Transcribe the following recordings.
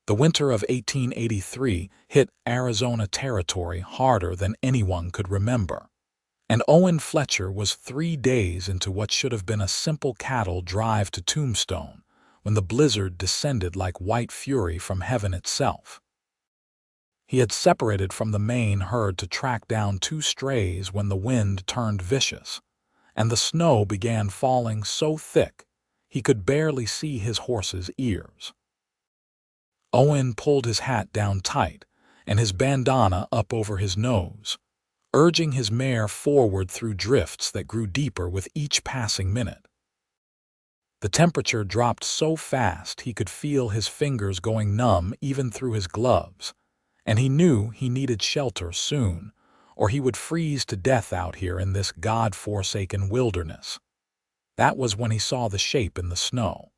The winter of 1883 hit Arizona territory harder than anyone could remember, and Owen Fletcher was 3 days into what should have been a simple cattle drive to Tombstone when the blizzard descended like white fury from heaven itself. He had separated from the main herd to track down 2 strays when the wind turned vicious, and the snow began falling so thick he could barely see his horse's ears. Owen pulled his hat down tight and his bandana up over his nose, urging his mare forward through drifts that grew deeper with each passing minute. The temperature dropped so fast he could feel his fingers going numb even through his gloves, and he knew he needed shelter soon, or he would freeze to death out here in this God-forsaken wilderness. That was when he saw the shape in the snow.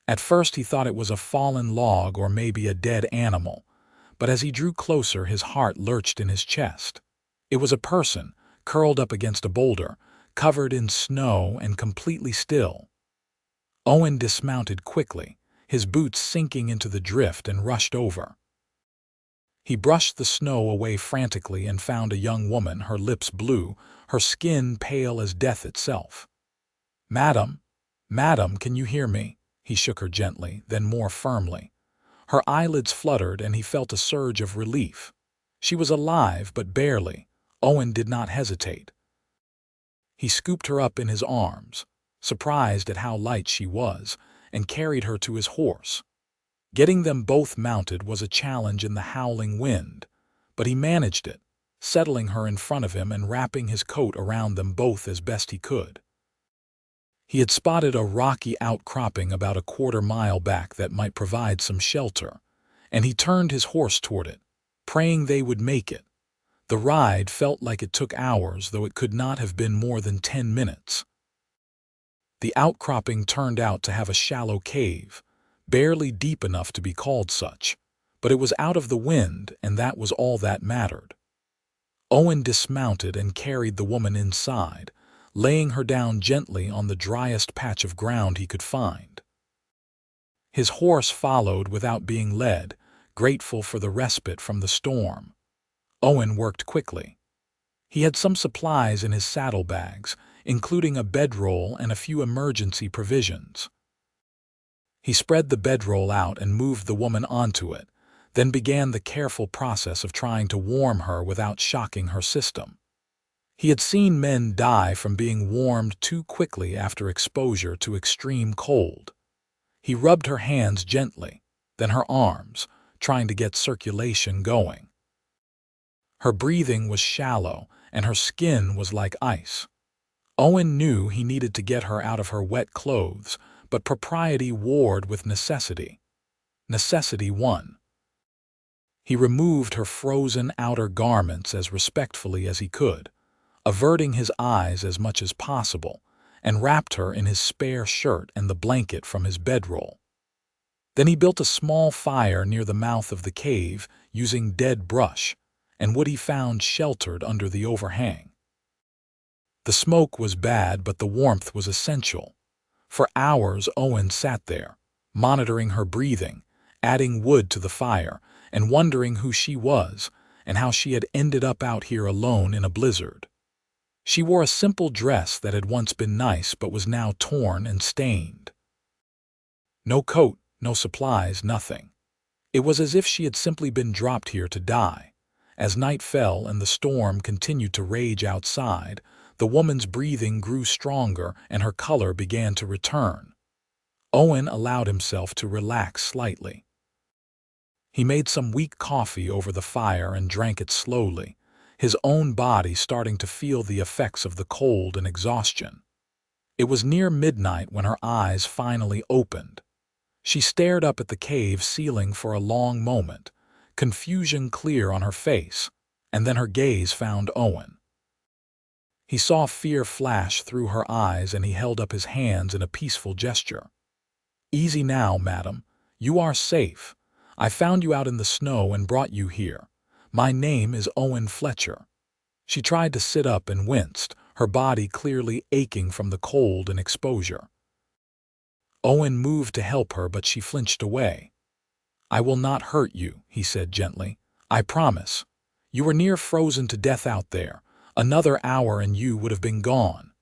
At first he thought it was a fallen log or maybe a dead animal, but as he drew closer his heart lurched in his chest. It was a person, curled up against a boulder, covered in snow and completely still. Owen dismounted quickly, his boots sinking into the drift, and rushed over. He brushed the snow away frantically and found a young woman, her lips blue, her skin pale as death itself. "Madam, madam, can you hear me?" He shook her gently, then more firmly. Her eyelids fluttered and he felt a surge of relief. She was alive, but barely. Owen did not hesitate. He scooped her up in his arms, surprised at how light she was, and carried her to his horse. Getting them both mounted was a challenge in the howling wind, but he managed it, settling her in front of him and wrapping his coat around them both as best he could. He had spotted a rocky outcropping about a quarter-mile back that might provide some shelter, and he turned his horse toward it, praying they would make it. The ride felt like it took hours, though it could not have been more than 10 minutes. The outcropping turned out to have a shallow cave, barely deep enough to be called such, but it was out of the wind, and that was all that mattered. Owen dismounted and carried the woman inside, laying her down gently on the driest patch of ground he could find. His horse followed without being led, grateful for the respite from the storm. Owen worked quickly. He had some supplies in his saddlebags, including a bedroll and a few emergency provisions. He spread the bedroll out and moved the woman onto it, then began the careful process of trying to warm her without shocking her system. He had seen men die from being warmed too quickly after exposure to extreme cold. He rubbed her hands gently, then her arms, trying to get circulation going. Her breathing was shallow, and her skin was like ice. Owen knew he needed to get her out of her wet clothes, but propriety warred with necessity. Necessity won. He removed her frozen outer garments as respectfully as he could, averting his eyes as much as possible, and wrapped her in his spare shirt and the blanket from his bedroll. Then he built a small fire near the mouth of the cave using dead brush and wood he found sheltered under the overhang. The smoke was bad, but the warmth was essential. For hours Owen sat there, monitoring her breathing, adding wood to the fire, and wondering who she was and how she had ended up out here alone in a blizzard. She wore a simple dress that had once been nice but was now torn and stained. No coat, no supplies, nothing. It was as if she had simply been dropped here to die. As night fell and the storm continued to rage outside, the woman's breathing grew stronger and her color began to return. Owen allowed himself to relax slightly. He made some weak coffee over the fire and drank it slowly, his own body starting to feel the effects of the cold and exhaustion. It was near midnight when her eyes finally opened. She stared up at the cave ceiling for a long moment, confusion clear on her face, and then her gaze found Owen. He saw fear flash through her eyes and he held up his hands in a peaceful gesture. "Easy now, madam. You are safe. I found you out in the snow and brought you here. My name is Owen Fletcher." She tried to sit up and winced, her body clearly aching from the cold and exposure. Owen moved to help her, but she flinched away. "I will not hurt you," he said gently. "I promise. You were near frozen to death out there. Another hour and you would have been gone."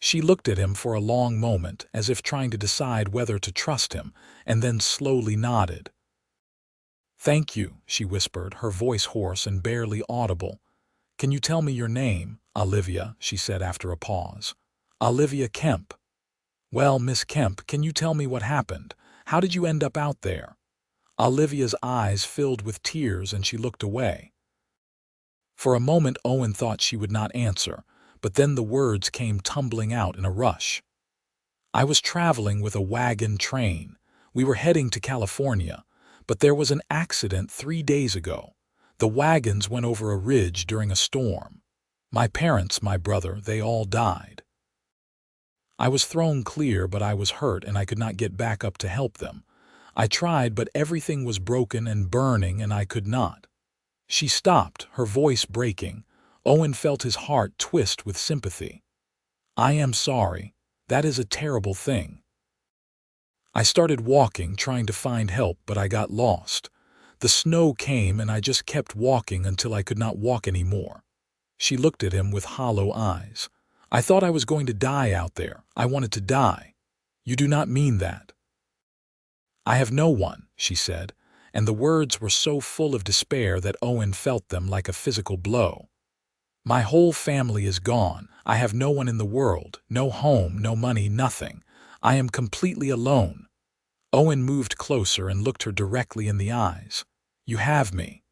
She looked at him for a long moment, as if trying to decide whether to trust him, and then slowly nodded. "Thank you," she whispered, her voice hoarse and barely audible. "Can you tell me your name?" "Olivia," she said after a pause. "Olivia Kemp. Well, Miss Kemp, can you tell me what happened? How did you end up out there?" Olivia's eyes filled with tears and she looked away. For a moment Owen thought she would not answer, but then the words came tumbling out in a rush. "I was traveling with a wagon train. We were heading to California, but there was an accident 3 days ago. The wagons went over a ridge during a storm. My parents, my brother, they all died. I was thrown clear, but I was hurt and I could not get back up to help them. I tried, but everything was broken and burning and I could not." She stopped, her voice breaking. Owen felt his heart twist with sympathy. "I am sorry. That is a terrible thing. I started walking, trying to find help, but I got lost. The snow came and I just kept walking until I could not walk anymore." She looked at him with hollow eyes. "I thought I was going to die out there. I wanted to die." "You do not mean that." "I have no one," she said, and the words were so full of despair that Owen felt them like a physical blow. "My whole family is gone. I have no one in the world, no home, no money, nothing. I am completely alone." Owen moved closer and looked her directly in the eyes. "You have me."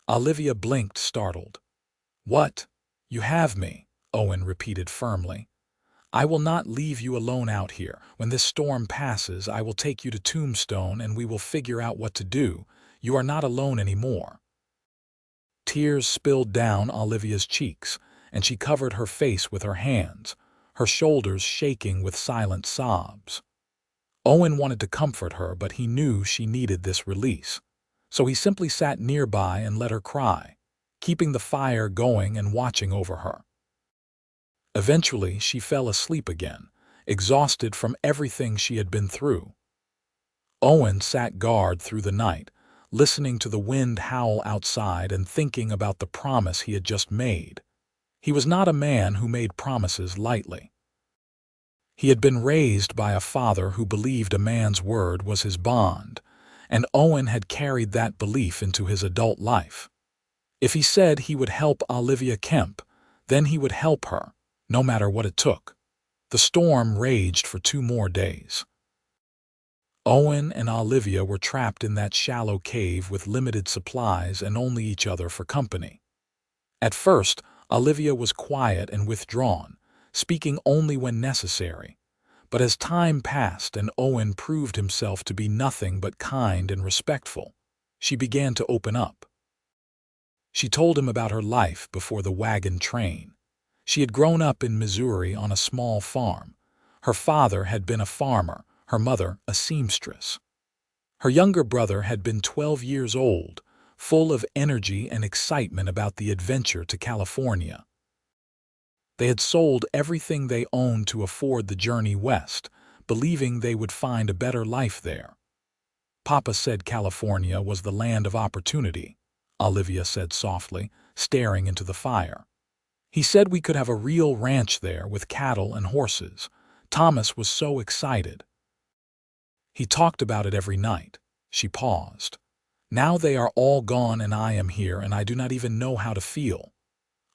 Olivia blinked, startled. "What? You have me?" Owen repeated firmly. "I will not leave you alone out here. When this storm passes, I will take you to Tombstone and we will figure out what to do. You are not alone anymore." Tears spilled down Olivia's cheeks, and she covered her face with her hands, her shoulders shaking with silent sobs. Owen wanted to comfort her, but he knew she needed this release. So he simply sat nearby and let her cry, keeping the fire going and watching over her. Eventually, she fell asleep again, exhausted from everything she had been through. Owen sat guard through the night, listening to the wind howl outside and thinking about the promise he had just made. He was not a man who made promises lightly. He had been raised by a father who believed a man's word was his bond, and Owen had carried that belief into his adult life. If he said he would help Olivia Kemp, then he would help her, no matter what it took. The storm raged for 2 more days. Owen and Olivia were trapped in that shallow cave with limited supplies and only each other for company. At first, Olivia was quiet and withdrawn, speaking only when necessary. But as time passed and Owen proved himself to be nothing but kind and respectful, she began to open up. She told him about her life before the wagon train. She had grown up in Missouri on a small farm. Her father had been a farmer, her mother a seamstress. Her younger brother had been 12 years old, full of energy and excitement about the adventure to California. They had sold everything they owned to afford the journey west, believing they would find a better life there. "Papa said California was the land of opportunity," Olivia said softly, staring into the fire. "He said we could have a real ranch there with cattle and horses. Thomas was so excited. He talked about it every night." She paused. "Now they are all gone and I am here and I do not even know how to feel."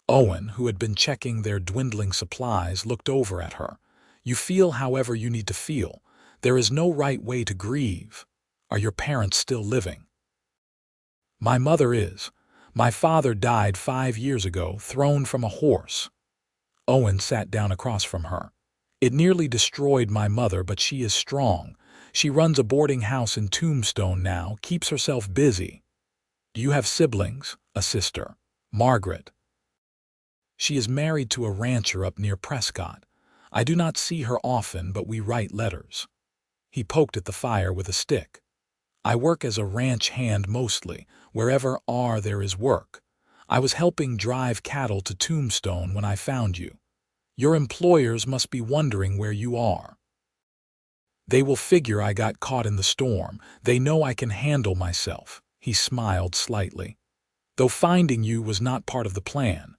Owen, who had been checking their dwindling supplies, looked over at her. "You feel however you need to feel. There is no right way to grieve. Are your parents still living?" "My mother is. My father died 5 years ago, thrown from a horse." Owen sat down across from her. "It nearly destroyed my mother, but she is strong. She runs a boarding house in Tombstone now, keeps herself busy." "Do you have siblings?" "A sister, Margaret. She is married to a rancher up near Prescott. I do not see her often, but we write letters." He poked at the fire with a stick. "I work as a ranch hand mostly, wherever there is work. I was helping drive cattle to Tombstone when I found you. Your employers must be wondering where you are." They will figure I got caught in the storm. They know I can handle myself." He smiled slightly. "Though finding you was not part of the plan.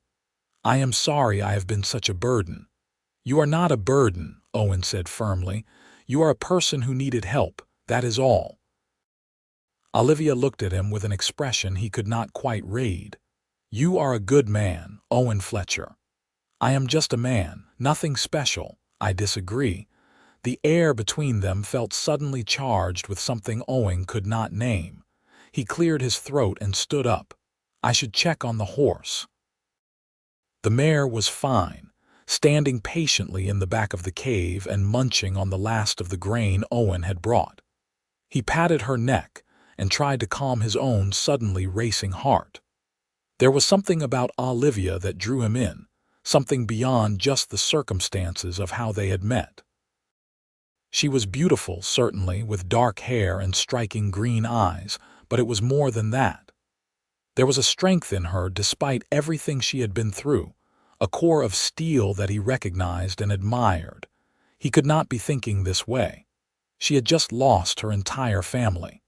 I am sorry I have been such a burden." "You are not a burden," Owen said firmly. "You are a person who needed help, that is all." Olivia looked at him with an expression he could not quite read. "You are a good man, Owen Fletcher." "I am just a man, nothing special." "I disagree." The air between them felt suddenly charged with something Owen could not name. He cleared his throat and stood up. "I should check on the horse." The mare was fine, standing patiently in the back of the cave and munching on the last of the grain Owen had brought. He patted her neck and tried to calm his own suddenly racing heart. There was something about Olivia that drew him in, something beyond just the circumstances of how they had met. She was beautiful, certainly, with dark hair and striking green eyes, but it was more than that. There was a strength in her despite everything she had been through, a core of steel that he recognized and admired. He could not be thinking this way. She had just lost her entire family.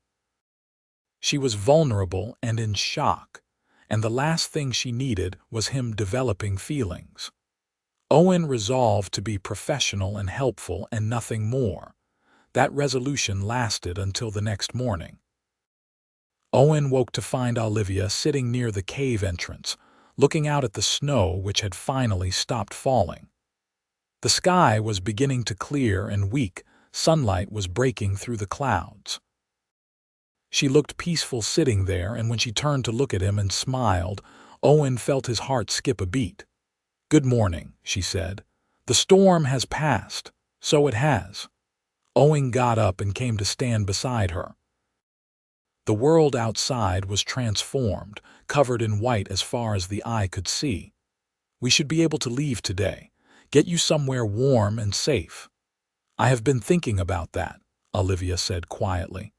She was vulnerable and in shock, and the last thing she needed was him developing feelings. Owen resolved to be professional and helpful and nothing more. That resolution lasted until the next morning. Owen woke to find Olivia sitting near the cave entrance, looking out at the snow which had finally stopped falling. The sky was beginning to clear and weak sunlight was breaking through the clouds. She looked peaceful sitting there, and when she turned to look at him and smiled, Owen felt his heart skip a beat. "Good morning," she said. "The storm has passed." "So it has." Owen got up and came to stand beside her. The world outside was transformed, covered in white as far as the eye could see. "We should be able to leave today. Get you somewhere warm and safe." "I have been thinking about that," Olivia said quietly.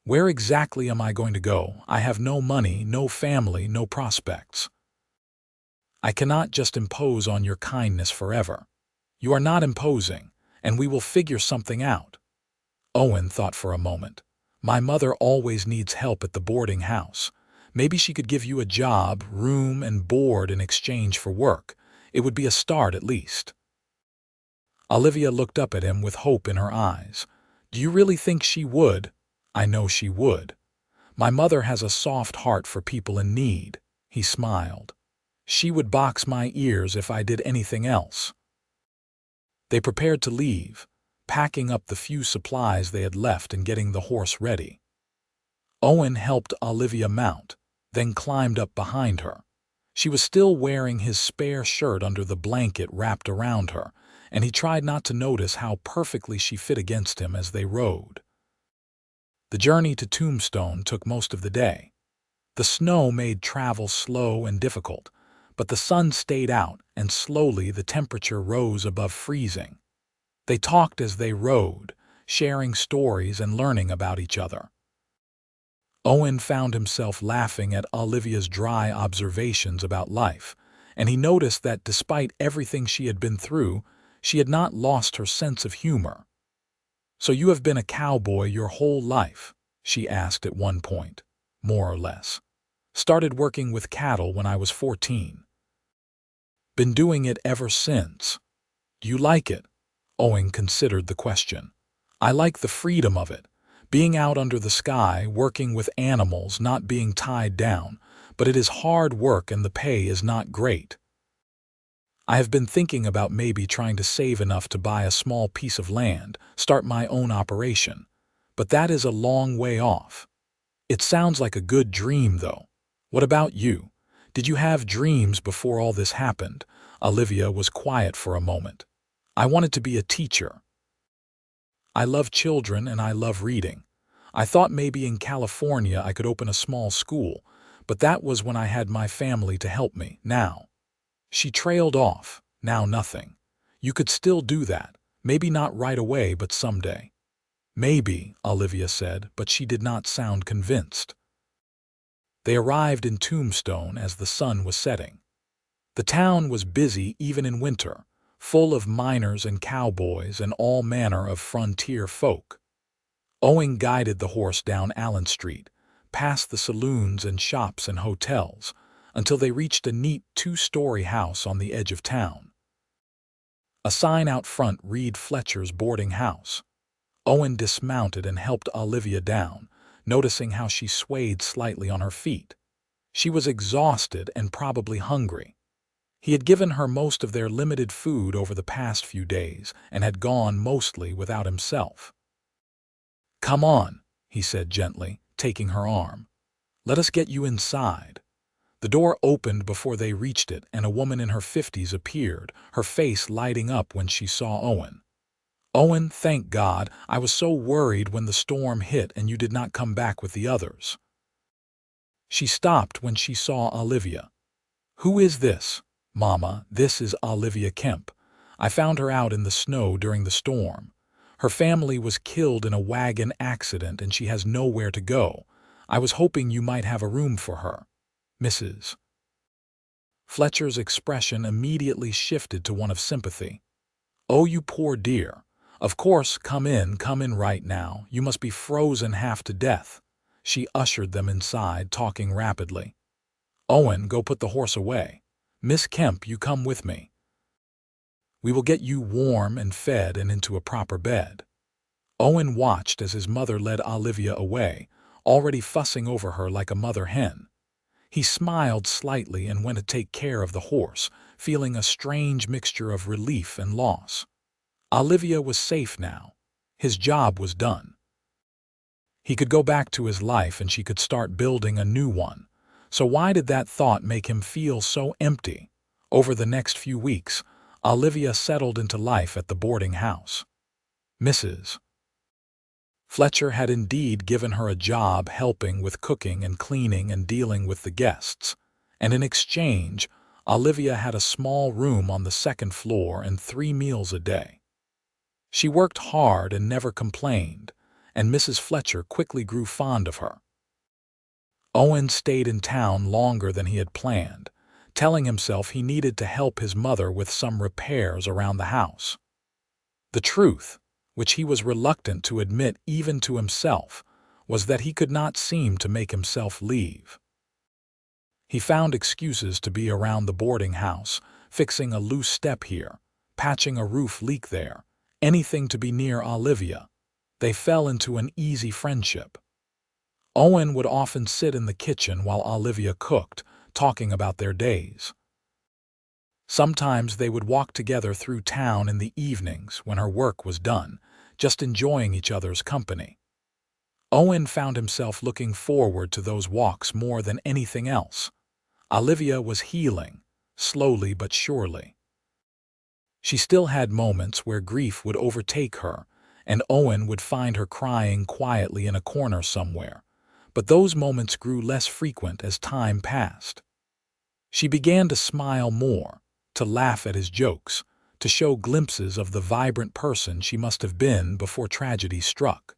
"Where exactly am I going to go? I have no money, no family, no prospects. I cannot just impose on your kindness forever." "You are not imposing, and we will figure something out." Owen thought for a moment. "My mother always needs help at the boarding house. Maybe she could give you a job, room and board in exchange for work. It would be a start at least." Olivia looked up at him with hope in her eyes. "Do you really think she would?" "I know she would. My mother has a soft heart for people in need." He smiled. "She would box my ears if I did anything else." They prepared to leave, packing up the few supplies they had left and getting the horse ready. Owen helped Olivia mount, then climbed up behind her. She was still wearing his spare shirt under the blanket wrapped around her, and he tried not to notice how perfectly she fit against him as they rode. The journey to Tombstone took most of the day. The snow made travel slow and difficult, but the sun stayed out and slowly the temperature rose above freezing. They talked as they rode, sharing stories and learning about each other. Owen found himself laughing at Olivia's dry observations about life, and he noticed that despite everything she had been through, she had not lost her sense of humor. "So you have been a cowboy your whole life?" she asked at one point. "More or less. Started working with cattle when I was 14. Been doing it ever since." "Do you like it?" Owen considered the question. "I like the freedom of it, being out under the sky, working with animals, not being tied down, but it is hard work and the pay is not great. I have been thinking about maybe trying to save enough to buy a small piece of land, start my own operation, but that is a long way off. It sounds like a good dream, though. What about you? Did you have dreams before all this happened?" Olivia was quiet for a moment. "I wanted to be a teacher. I love children and I love reading. I thought maybe in California I could open a small school, but that was when I had my family to help me. Now." She trailed off. "Now nothing. You could still do that. Maybe not right away, but someday." "Maybe," Olivia said, but she did not sound convinced. They arrived in Tombstone as the sun was setting. The town was busy even in winter, full of miners and cowboys and all manner of frontier folk. Owen guided the horse down Allen Street, past the saloons and shops and hotels, until they reached a neat two-story house on the edge of town. A sign out front read Fletcher's boarding house. Owen dismounted and helped Olivia down, noticing how she swayed slightly on her feet. She was exhausted and probably hungry. He had given her most of their limited food over the past few days and had gone mostly without himself. "Come on," he said gently, taking her arm. "Let us get you inside." The door opened before they reached it, and a woman in her 50s appeared, her face lighting up when she saw Owen. "Owen, thank God, I was so worried when the storm hit and you did not come back with the others." She stopped when she saw Olivia. "Who is this?" "Mama, this is Olivia Kemp. I found her out in the snow during the storm. Her family was killed in a wagon accident and she has nowhere to go. I was hoping you might have a room for her. Mrs. Fletcher's expression immediately shifted to one of sympathy. "Oh, you poor dear. Of course, come in right now. You must be frozen half to death." She ushered them inside, talking rapidly. "Owen, go put the horse away. Miss Kemp, you come with me. We will get you warm and fed and into a proper bed." Owen watched as his mother led Olivia away, already fussing over her like a mother hen. He smiled slightly and went to take care of the horse, feeling a strange mixture of relief and loss. Olivia was safe now. His job was done. He could go back to his life and she could start building a new one. So why did that thought make him feel so empty? Over the next few weeks, Olivia settled into life at the boarding house. Mrs. Fletcher had indeed given her a job helping with cooking and cleaning and dealing with the guests, and in exchange, Olivia had a small room on the second floor and 3 meals a day. She worked hard and never complained, and Mrs. Fletcher quickly grew fond of her. Owen stayed in town longer than he had planned, telling himself he needed to help his mother with some repairs around the house. The truth, which he was reluctant to admit even to himself, was that he could not seem to make himself leave. He found excuses to be around the boarding house, fixing a loose step here, patching a roof leak there, anything to be near Olivia. They fell into an easy friendship. Owen would often sit in the kitchen while Olivia cooked, talking about their days. Sometimes they would walk together through town in the evenings when her work was done, just enjoying each other's company. Owen found himself looking forward to those walks more than anything else. Olivia was healing, slowly but surely. She still had moments where grief would overtake her, and Owen would find her crying quietly in a corner somewhere, but those moments grew less frequent as time passed. She began to smile more, to laugh at his jokes, to show glimpses of the vibrant person she must have been before tragedy struck.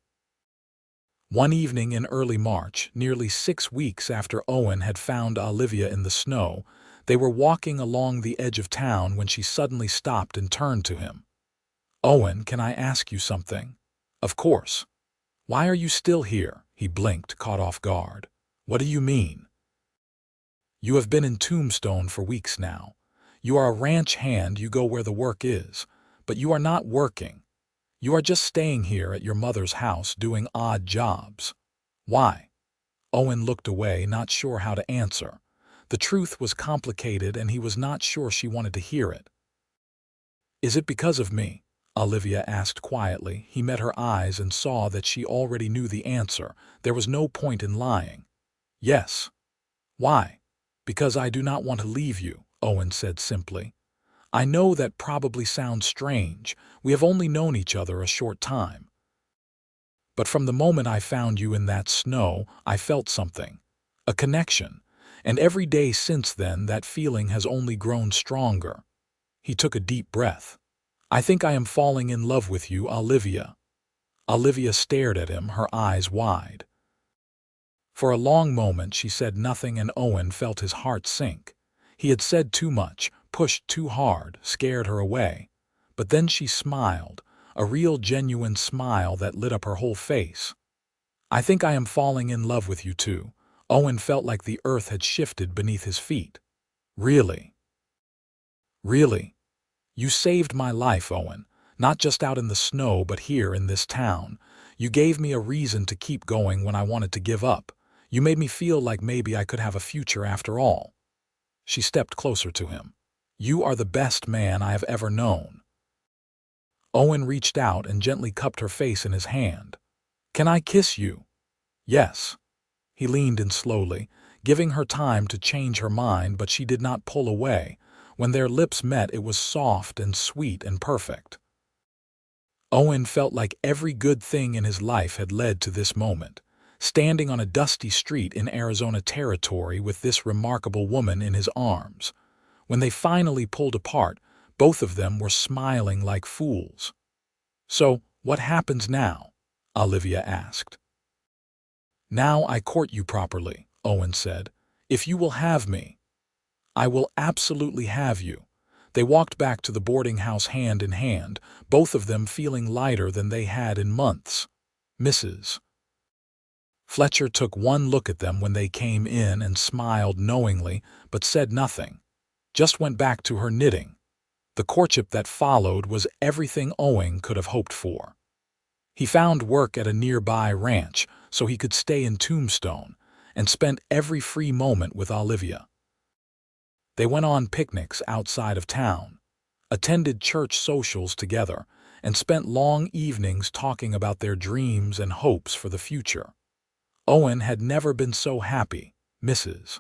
One evening in early March, nearly 6 weeks after Owen had found Olivia in the snow, they were walking along the edge of town when she suddenly stopped and turned to him. "Owen, can I ask you something?" "Of course." "Why are you still here?" He blinked, caught off guard. "What do you mean?" "You have been in Tombstone for weeks now. You are a ranch hand, you go where the work is, but you are not working. You are just staying here at your mother's house doing odd jobs. Why?" Owen looked away, not sure how to answer. The truth was complicated and he was not sure she wanted to hear it. "Is it because of me?" Olivia asked quietly. He met her eyes and saw that she already knew the answer. There was no point in lying. "Yes." "Why?" "Because I do not want to leave you," Owen said simply. "I know that probably sounds strange. We have only known each other a short time. But from the moment I found you in that snow, I felt something. A connection. And every day since then, that feeling has only grown stronger." He took a deep breath. "I think I am falling in love with you, Olivia." Olivia stared at him, her eyes wide. For a long moment she said nothing, and Owen felt his heart sink. He had said too much, pushed too hard, scared her away. But then she smiled, a real genuine smile that lit up her whole face. "I think I am falling in love with you too." Owen felt like the earth had shifted beneath his feet. "Really? Really? You saved my life, Owen. Not just out in the snow, but here in this town. You gave me a reason to keep going when I wanted to give up. You made me feel like maybe I could have a future after all." She stepped closer to him. "You are the best man I have ever known." Owen reached out and gently cupped her face in his hand. "Can I kiss you?" "Yes." He leaned in slowly, giving her time to change her mind, but she did not pull away. When their lips met, it was soft and sweet and perfect. Owen felt like every good thing in his life had led to this moment, standing on a dusty street in Arizona territory with this remarkable woman in his arms. When they finally pulled apart, both of them were smiling like fools. "So, what happens now?" Olivia asked. "Now I court you properly," Owen said. "If you will have me." "I will absolutely have you." They walked back to the boarding house hand in hand, both of them feeling lighter than they had in months. Mrs. Fletcher took one look at them when they came in and smiled knowingly, but said nothing. Just went back to her knitting. The courtship that followed was everything Owen could have hoped for. He found work at a nearby ranch so he could stay in Tombstone, and spent every free moment with Olivia. They went on picnics outside of town, attended church socials together, and spent long evenings talking about their dreams and hopes for the future. Owen had never been so happy. Mrs.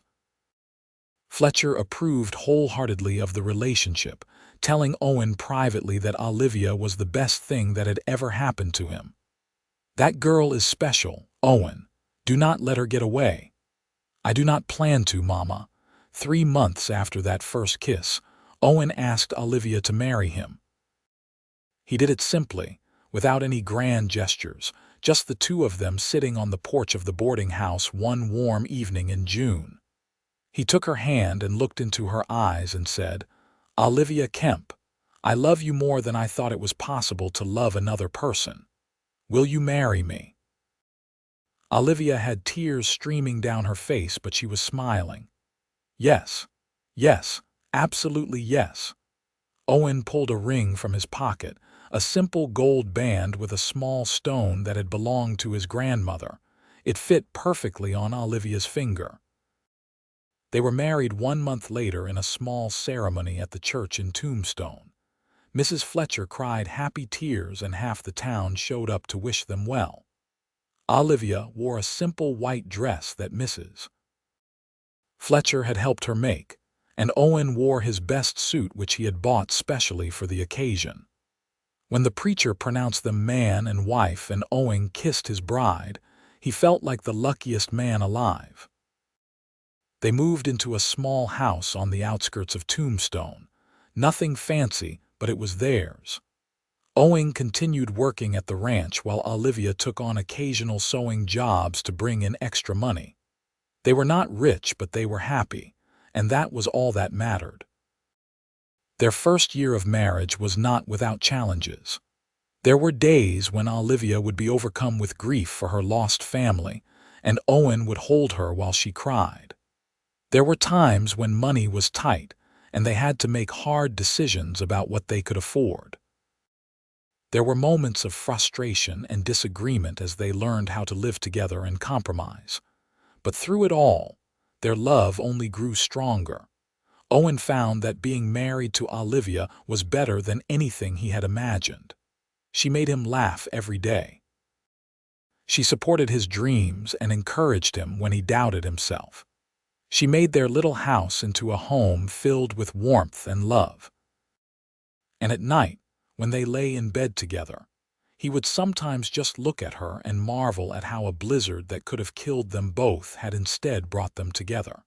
Fletcher approved wholeheartedly of the relationship, telling Owen privately that Olivia was the best thing that had ever happened to him. "That girl is special, Owen. Do not let her get away." "I do not plan to, Mama." 3 months after that first kiss, Owen asked Olivia to marry him. He did it simply, without any grand gestures, just the two of them sitting on the porch of the boarding house one warm evening in June. He took her hand and looked into her eyes and said, "Olivia Kemp, I love you more than I thought it was possible to love another person. Will you marry me?" Olivia had tears streaming down her face, but she was smiling. "Yes, yes, absolutely yes." Owen pulled a ring from his pocket, a simple gold band with a small stone that had belonged to his grandmother. It fit perfectly on Olivia's finger. They were married 1 month later in a small ceremony at the church in Tombstone. Mrs. Fletcher cried happy tears and half the town showed up to wish them well. Olivia wore a simple white dress that Mrs. Fletcher had helped her make, and Owen wore his best suit which he had bought specially for the occasion. When the preacher pronounced them man and wife and Owen kissed his bride, he felt like the luckiest man alive. They moved into a small house on the outskirts of Tombstone. Nothing fancy, but it was theirs. Owen continued working at the ranch while Olivia took on occasional sewing jobs to bring in extra money. They were not rich, but they were happy, and that was all that mattered. Their first year of marriage was not without challenges. There were days when Olivia would be overcome with grief for her lost family, and Owen would hold her while she cried. There were times when money was tight, and they had to make hard decisions about what they could afford. There were moments of frustration and disagreement as they learned how to live together and compromise. But through it all, their love only grew stronger. Owen found that being married to Olivia was better than anything he had imagined. She made him laugh every day. She supported his dreams and encouraged him when he doubted himself. She made their little house into a home filled with warmth and love. And at night, when they lay in bed together, he would sometimes just look at her and marvel at how a blizzard that could have killed them both had instead brought them together.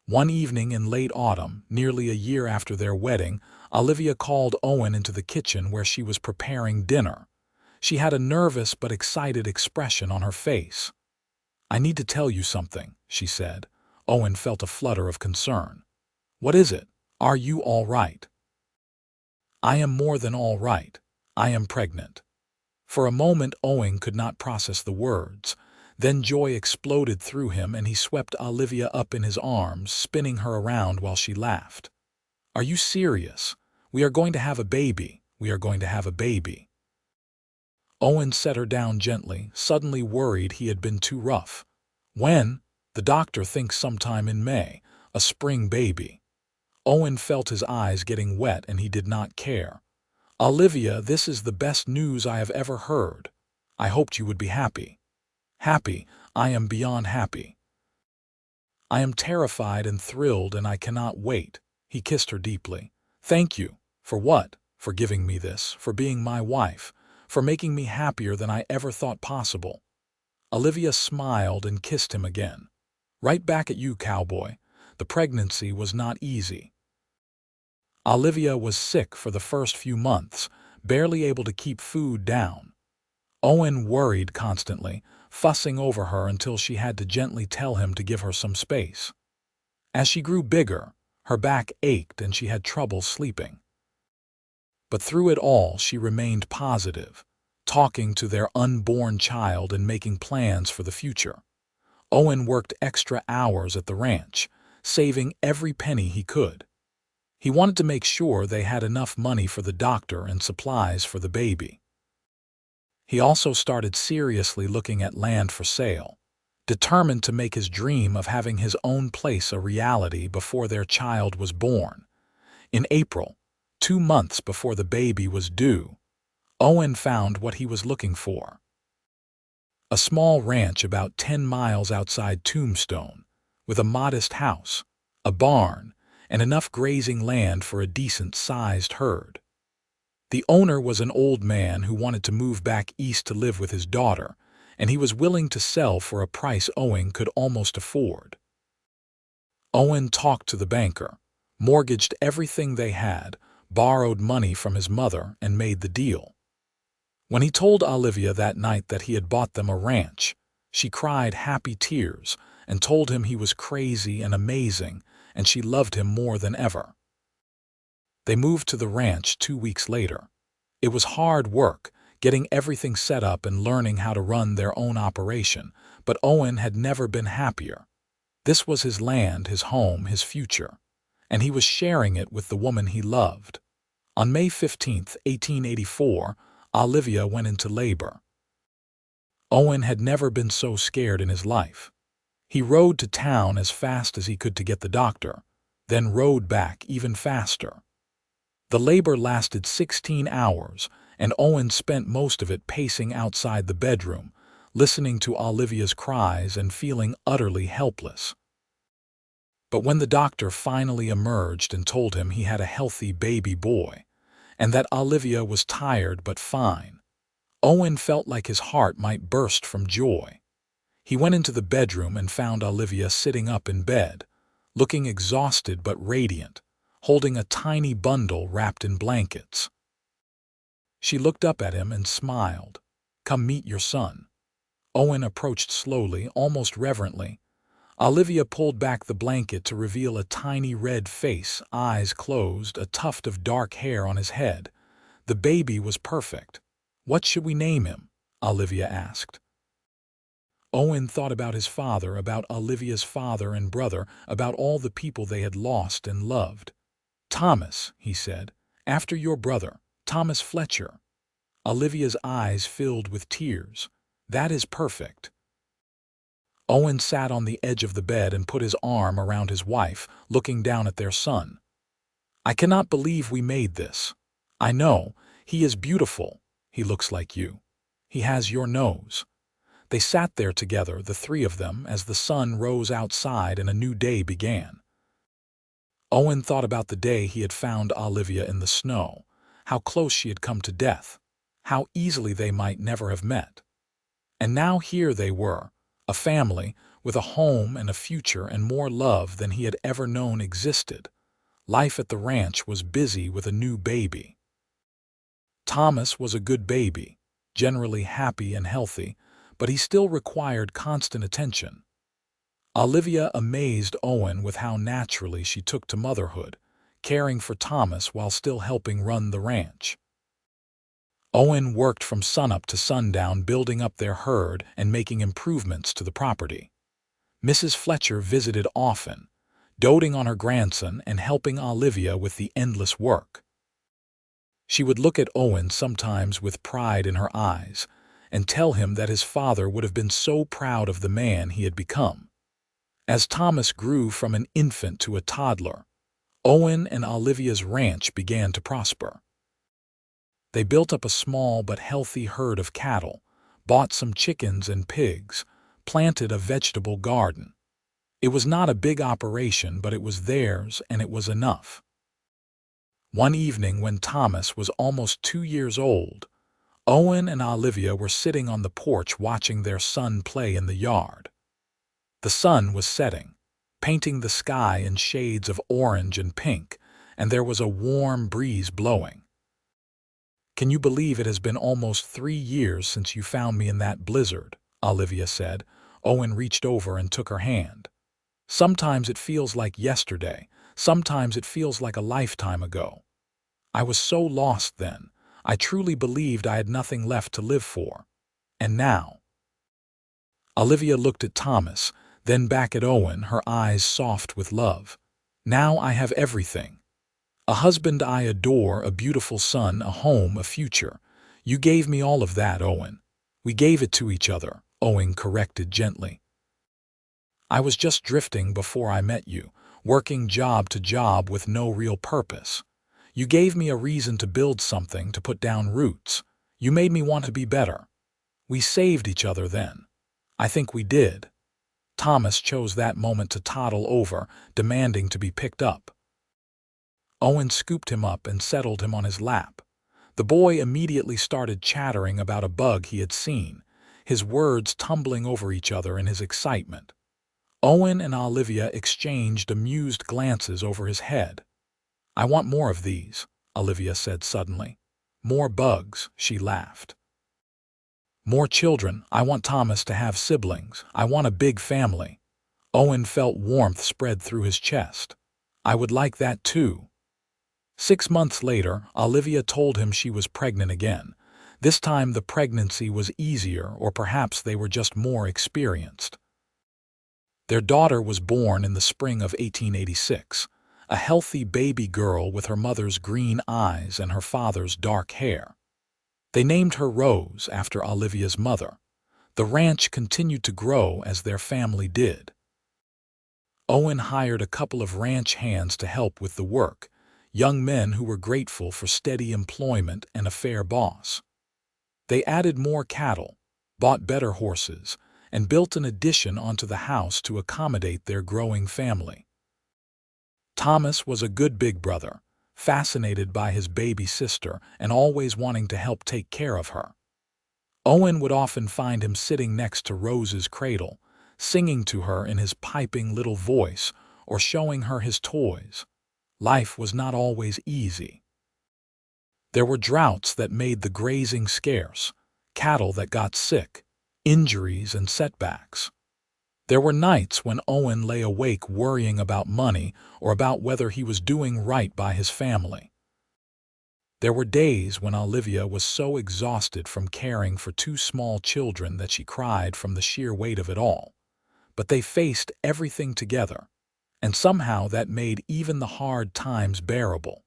One evening in late autumn, nearly a year after their wedding, Olivia called Owen into the kitchen where she was preparing dinner. She had a nervous but excited expression on her face. "I need to tell you something," she said. Owen felt a flutter of concern. "What is it?" Are you all right? I am more than all right. I am pregnant. For a moment Owen could not process the words. Then joy exploded through him and he swept Olivia up in his arms, spinning her around while she laughed. Are you serious? We are going to have a baby. We are going to have a baby. Owen set her down gently, suddenly worried he had been too rough. When? The doctor thinks sometime in May. A spring baby. Owen felt his eyes getting wet and he did not care. Olivia, this is the best news I have ever heard. I hoped you would be happy. Happy. I am beyond happy. I am terrified and thrilled and I cannot wait. He kissed her deeply. Thank you. For what? For giving me this, for being my wife, for making me happier than I ever thought possible. Olivia smiled and kissed him again. Right back at you, Cowboy. The pregnancy was not easy. Olivia was sick for the first few months, barely able to keep food down. Owen worried constantly, fussing over her until she had to gently tell him to give her some space. As she grew bigger, her back ached and she had trouble sleeping. But through it all, she remained positive, talking to their unborn child and making plans for the future. Owen worked extra hours at the ranch, saving every penny he could. He wanted to make sure they had enough money for the doctor and supplies for the baby. He also started seriously looking at land for sale, determined to make his dream of having his own place a reality before their child was born. In April, 2 months before the baby was due, Owen found what he was looking for. A small ranch about 10 miles outside Tombstone, with a modest house, a barn, and enough grazing land for a decent-sized herd. The owner was an old man who wanted to move back east to live with his daughter, and he was willing to sell for a price Owen could almost afford. Owen talked to the banker, mortgaged everything they had, borrowed money from his mother, and made the deal. When he told Olivia that night that he had bought them a ranch, she cried happy tears and told him he was crazy and amazing, and she loved him more than ever. They moved to the ranch 2 weeks later. It was hard work, getting everything set up and learning how to run their own operation, but Owen had never been happier. This was his land, his home, his future, and he was sharing it with the woman he loved. On May 15, 1884, Olivia went into labor. Owen had never been so scared in his life. He rode to town as fast as he could to get the doctor, then rode back even faster. The labor lasted 16 hours, and Owen spent most of it pacing outside the bedroom, listening to Olivia's cries and feeling utterly helpless. But when the doctor finally emerged and told him he had a healthy baby boy, and that Olivia was tired but fine, Owen felt like his heart might burst from joy. He went into the bedroom and found Olivia sitting up in bed, looking exhausted but radiant, holding a tiny bundle wrapped in blankets. She looked up at him and smiled. "Come meet your son." Owen approached slowly, almost reverently. Olivia pulled back the blanket to reveal a tiny red face, eyes closed, a tuft of dark hair on his head. The baby was perfect. "What should we name him?" Olivia asked. Owen thought about his father, about Olivia's father and brother, about all the people they had lost and loved. "Thomas," he said, "after your brother, Thomas Fletcher." Olivia's eyes filled with tears. "That is perfect." Owen sat on the edge of the bed and put his arm around his wife, looking down at their son. "I cannot believe we made this. I know, he is beautiful. He looks like you. He has your nose." They sat there together, the three of them, as the sun rose outside and a new day began. Owen thought about the day he had found Olivia in the snow, how close she had come to death, how easily they might never have met. And now here they were, a family, with a home and a future and more love than he had ever known existed. Life at the ranch was busy with a new baby. Thomas was a good baby, generally happy and healthy, but he still required constant attention. Olivia amazed Owen with how naturally she took to motherhood, caring for Thomas while still helping run the ranch. Owen worked from sunup to sundown building up their herd and making improvements to the property. Mrs. Fletcher visited often, doting on her grandson and helping Olivia with the endless work. She would look at Owen sometimes with pride in her eyes and tell him that his father would have been so proud of the man he had become. As Thomas grew from an infant to a toddler, Owen and Olivia's ranch began to prosper. They built up a small but healthy herd of cattle, bought some chickens and pigs, planted a vegetable garden. It was not a big operation, but it was theirs and it was enough. One evening when Thomas was almost 2 years old, Owen and Olivia were sitting on the porch watching their son play in the yard. The sun was setting, painting the sky in shades of orange and pink, and there was a warm breeze blowing. "Can you believe it has been almost 3 years since you found me in that blizzard?" Olivia said. Owen reached over and took her hand. "Sometimes it feels like yesterday, sometimes it feels like a lifetime ago. I was so lost then. I truly believed I had nothing left to live for. And now—" Olivia looked at Thomas, then back at Owen, her eyes soft with love. "Now I have everything. A husband I adore, a beautiful son, a home, a future. You gave me all of that, Owen." "We gave it to each other," Owen corrected gently. "I was just drifting before I met you, working job to job with no real purpose. You gave me a reason to build something, to put down roots. You made me want to be better. We saved each other then. I think we did." Thomas chose that moment to toddle over, demanding to be picked up. Owen scooped him up and settled him on his lap. The boy immediately started chattering about a bug he had seen, his words tumbling over each other in his excitement. Owen and Olivia exchanged amused glances over his head. "I want more of these," Olivia said suddenly. "More bugs," she laughed. "More children. I want Thomas to have siblings. I want a big family." Owen felt warmth spread through his chest. "I would like that too." 6 months later, Olivia told him she was pregnant again. This time the pregnancy was easier, or perhaps they were just more experienced. Their daughter was born in the spring of 1886, a healthy baby girl with her mother's green eyes and her father's dark hair. They named her Rose after Olivia's mother. The ranch continued to grow as their family did. Owen hired a couple of ranch hands to help with the work, young men who were grateful for steady employment and a fair boss. They added more cattle, bought better horses, and built an addition onto the house to accommodate their growing family. Thomas was a good big brother, fascinated by his baby sister and always wanting to help take care of her. Owen would often find him sitting next to Rose's cradle, singing to her in his piping little voice or showing her his toys. Life was not always easy. There were droughts that made the grazing scarce, cattle that got sick, injuries and setbacks. There were nights when Owen lay awake worrying about money or about whether he was doing right by his family. There were days when Olivia was so exhausted from caring for 2 small children that she cried from the sheer weight of it all. But they faced everything together, and somehow that made even the hard times bearable.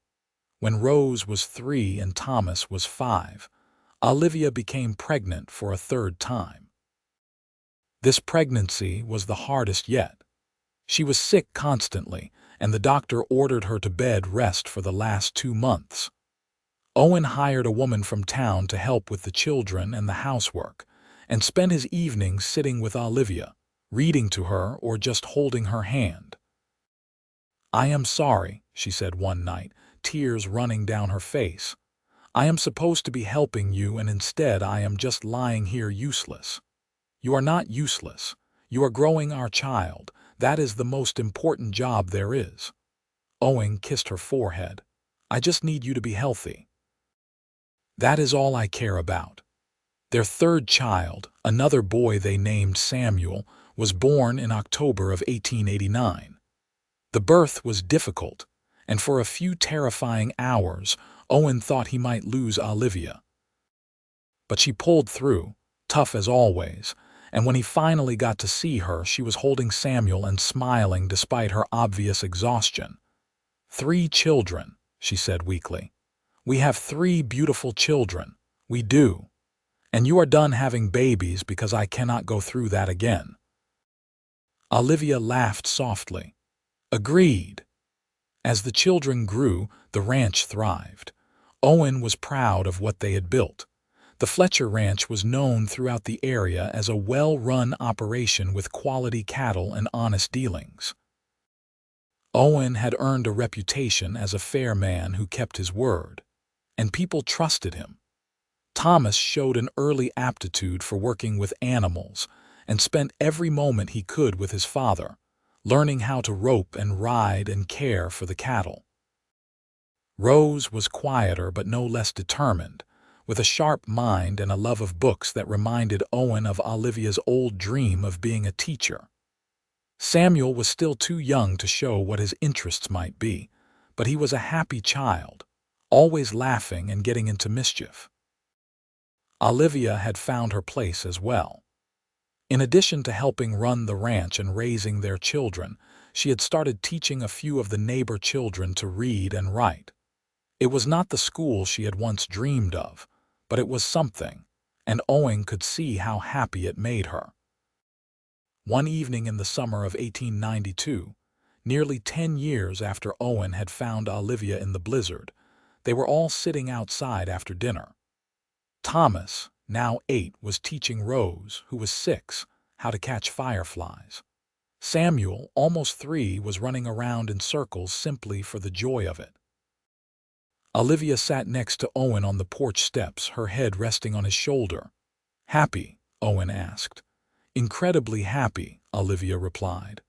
When Rose was 3 and Thomas was 5, Olivia became pregnant for a 3rd time. This pregnancy was the hardest yet. She was sick constantly, and the doctor ordered her to bed rest for the last 2 months. Owen hired a woman from town to help with the children and the housework, and spent his evenings sitting with Olivia, reading to her or just holding her hand. "I am sorry," she said one night, tears running down her face. "I am supposed to be helping you, and instead I am just lying here useless." "You are not useless. You are growing our child. That is the most important job there is." Owen kissed her forehead. "I just need you to be healthy. That is all I care about." Their 3rd child, another boy they named Samuel, was born in October of 1889. The birth was difficult, and for a few terrifying hours, Owen thought he might lose Olivia. But she pulled through, tough as always, and when he finally got to see her, she was holding Samuel and smiling despite her obvious exhaustion. "3 children," she said weakly. "We have 3 beautiful children. We do. And you are done having babies because I cannot go through that again." Olivia laughed softly. "Agreed." As the children grew, the ranch thrived. Owen was proud of what they had built. The Fletcher Ranch was known throughout the area as a well-run operation with quality cattle and honest dealings. Owen had earned a reputation as a fair man who kept his word, and people trusted him. Thomas showed an early aptitude for working with animals and spent every moment he could with his father, learning how to rope and ride and care for the cattle. Rose was quieter but no less determined, with a sharp mind and a love of books that reminded Owen of Olivia's old dream of being a teacher. Samuel was still too young to show what his interests might be, but he was a happy child, always laughing and getting into mischief. Olivia had found her place as well. In addition to helping run the ranch and raising their children, she had started teaching a few of the neighbor children to read and write. It was not the school she had once dreamed of, but it was something, and Owen could see how happy it made her. One evening in the summer of 1892, nearly 10 years after Owen had found Olivia in the blizzard, they were all sitting outside after dinner. Thomas, now 8, was teaching Rose, who was 6, how to catch fireflies. Samuel, almost 3, was running around in circles simply for the joy of it. Olivia sat next to Owen on the porch steps, her head resting on his shoulder. "Happy?" Owen asked. "Incredibly happy," Olivia replied.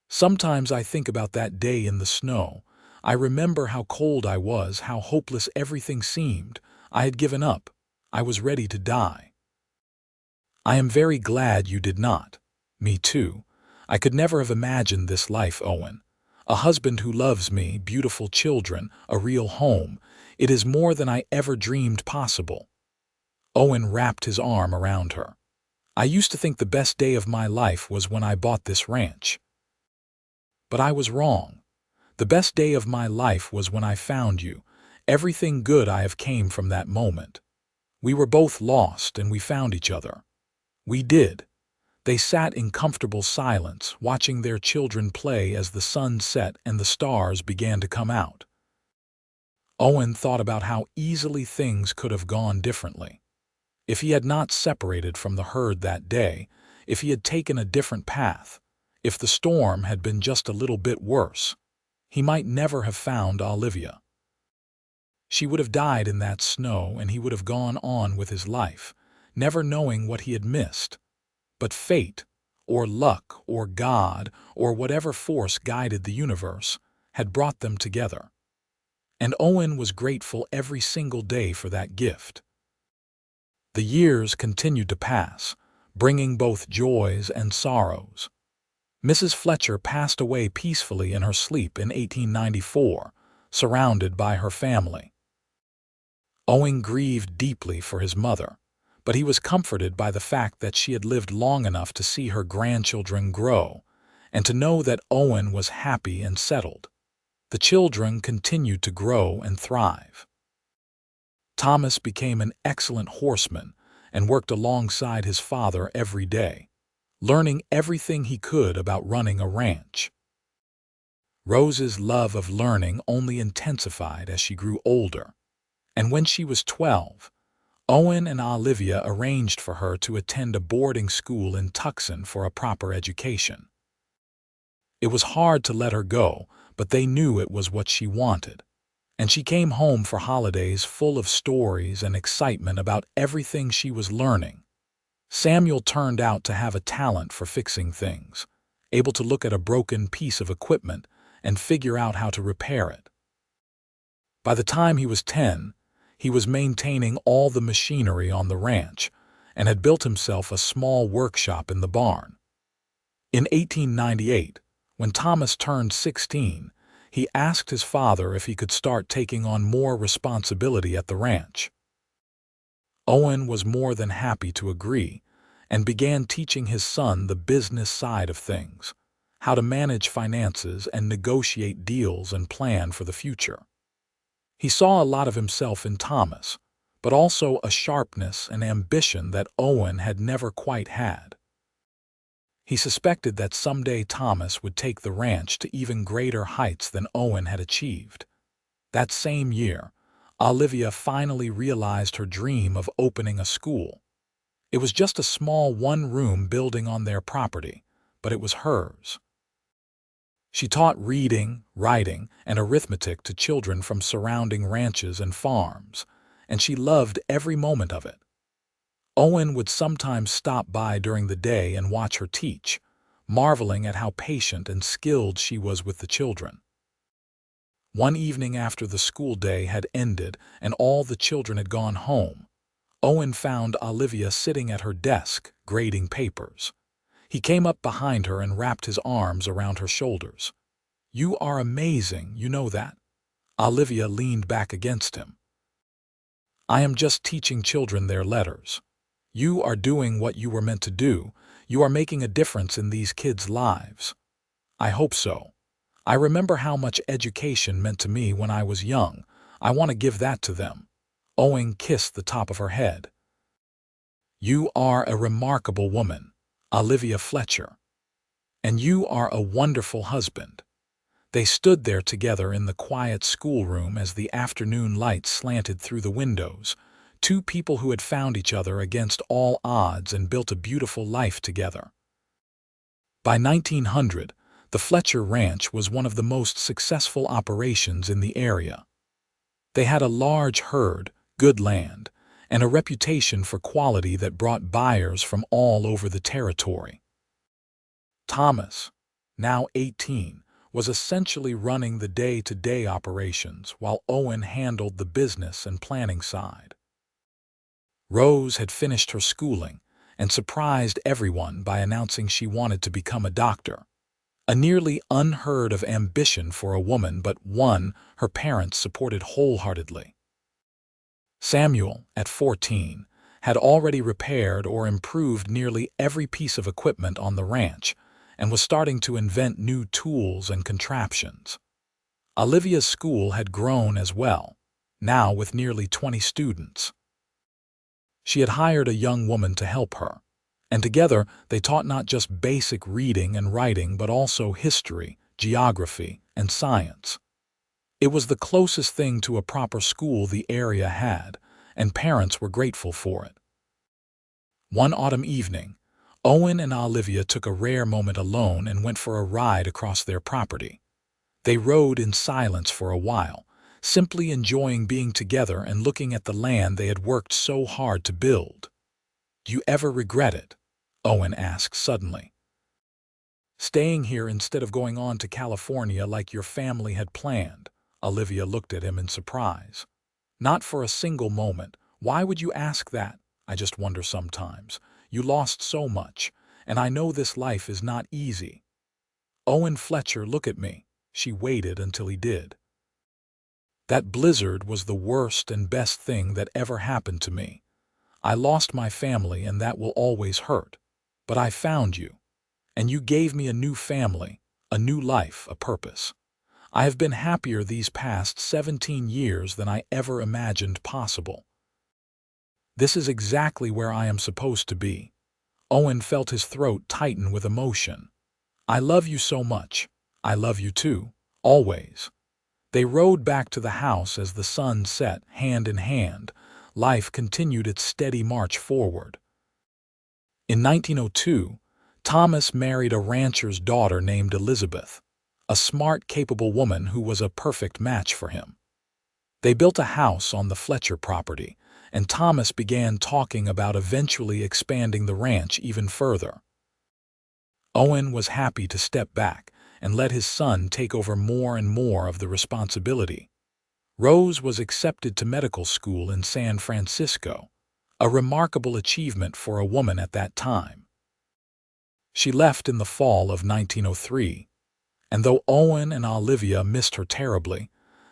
"Sometimes I think about that day in the snow. I remember how cold I was, how hopeless everything seemed. I had given up. I was ready to die." "I am very glad you did not. Me too. I could never have imagined this life, Owen. A husband who loves me, beautiful children, a real home. It is more than I ever dreamed possible." Owen wrapped his arm around her. "I used to think the best day of my life was when I bought this ranch. But I was wrong. The best day of my life was when I found you. Everything good I have came from that moment. We were both lost and we found each other. We did." They sat in comfortable silence, watching their children play as the sun set and the stars began to come out. Owen thought about how easily things could have gone differently. If he had not separated from the herd that day, if he had taken a different path, if the storm had been just a little bit worse, he might never have found Olivia. She would have died in that snow and he would have gone on with his life, never knowing what he had missed. But fate, or luck, or God, or whatever force guided the universe, had brought them together. And Owen was grateful every single day for that gift. The years continued to pass, bringing both joys and sorrows. Mrs. Fletcher passed away peacefully in her sleep in 1894, surrounded by her family. Owen grieved deeply for his mother, but he was comforted by the fact that she had lived long enough to see her grandchildren grow and to know that Owen was happy and settled. The children continued to grow and thrive. Thomas became an excellent horseman and worked alongside his father every day, learning everything he could about running a ranch. Rose's love of learning only intensified as she grew older, and when she was 12, Owen and Olivia arranged for her to attend a boarding school in Tucson for a proper education. It was hard to let her go, but they knew it was what she wanted, and she came home for holidays full of stories and excitement about everything she was learning. Samuel turned out to have a talent for fixing things, able to look at a broken piece of equipment and figure out how to repair it. By the time he was 10, he was maintaining all the machinery on the ranch and had built himself a small workshop in the barn. In 1898, when Thomas turned 16, he asked his father if he could start taking on more responsibility at the ranch. Owen was more than happy to agree and began teaching his son the business side of things, how to manage finances and negotiate deals and plan for the future. He saw a lot of himself in Thomas, but also a sharpness and ambition that Owen had never quite had. He suspected that someday Thomas would take the ranch to even greater heights than Owen had achieved. That same year, Olivia finally realized her dream of opening a school. It was just a small one-room building on their property, but it was hers. She taught reading, writing, and arithmetic to children from surrounding ranches and farms, and she loved every moment of it. Owen would sometimes stop by during the day and watch her teach, marveling at how patient and skilled she was with the children. One evening after the school day had ended and all the children had gone home, Owen found Olivia sitting at her desk, grading papers. He came up behind her and wrapped his arms around her shoulders. "You are amazing, you know that?" Olivia leaned back against him. "I am just teaching children their letters. You are doing what you were meant to do. You are making a difference in these kids' lives." "I hope so. I remember how much education meant to me when I was young. I want to give that to them." Owen kissed the top of her head. "You are a remarkable woman, Olivia Fletcher. And you are a wonderful husband." They stood there together in the quiet schoolroom as the afternoon light slanted through the windows, two people who had found each other against all odds and built a beautiful life together. By 1900, the Fletcher Ranch was one of the most successful operations in the area. They had a large herd, good land, and a reputation for quality that brought buyers from all over the territory. Thomas, now 18, was essentially running the day-to-day operations while Owen handled the business and planning side. Rose had finished her schooling and surprised everyone by announcing she wanted to become a doctor. A nearly unheard of ambition for a woman, but one her parents supported wholeheartedly. Samuel, at 14, had already repaired or improved nearly every piece of equipment on the ranch and was starting to invent new tools and contraptions. Olivia's school had grown as well, now with nearly 20 students. She had hired a young woman to help her, and together they taught not just basic reading and writing but also history, geography, and science. It was the closest thing to a proper school the area had, and parents were grateful for it. One autumn evening, Owen and Olivia took a rare moment alone and went for a ride across their property. They rode in silence for a while, simply enjoying being together and looking at the land they had worked so hard to build. "Do you ever regret it?" Owen asked suddenly. "Staying here instead of going on to California like your family had planned?" Olivia looked at him in surprise. "Not for a single moment. Why would you ask that? I just wonder sometimes. You lost so much, and I know this life is not easy." "Owen Fletcher, look at me." She waited until he did. "That blizzard was the worst and best thing that ever happened to me. I lost my family and that will always hurt. But I found you, and you gave me a new family, a new life, a purpose. I have been happier these past 17 years than I ever imagined possible. This is exactly where I am supposed to be." Owen felt his throat tighten with emotion. "I love you so much. I love you too, always." They rode back to the house as the sun set, hand in hand. Life continued its steady march forward. In 1902, Thomas married a rancher's daughter named Elizabeth, a smart, capable woman who was a perfect match for him. They built a house on the Fletcher property, and Thomas began talking about eventually expanding the ranch even further. Owen was happy to step back and let his son take over more and more of the responsibility. Rose was accepted to medical school in San Francisco, a remarkable achievement for a woman at that time. She left in the fall of 1903, And though Owen and Olivia missed her terribly,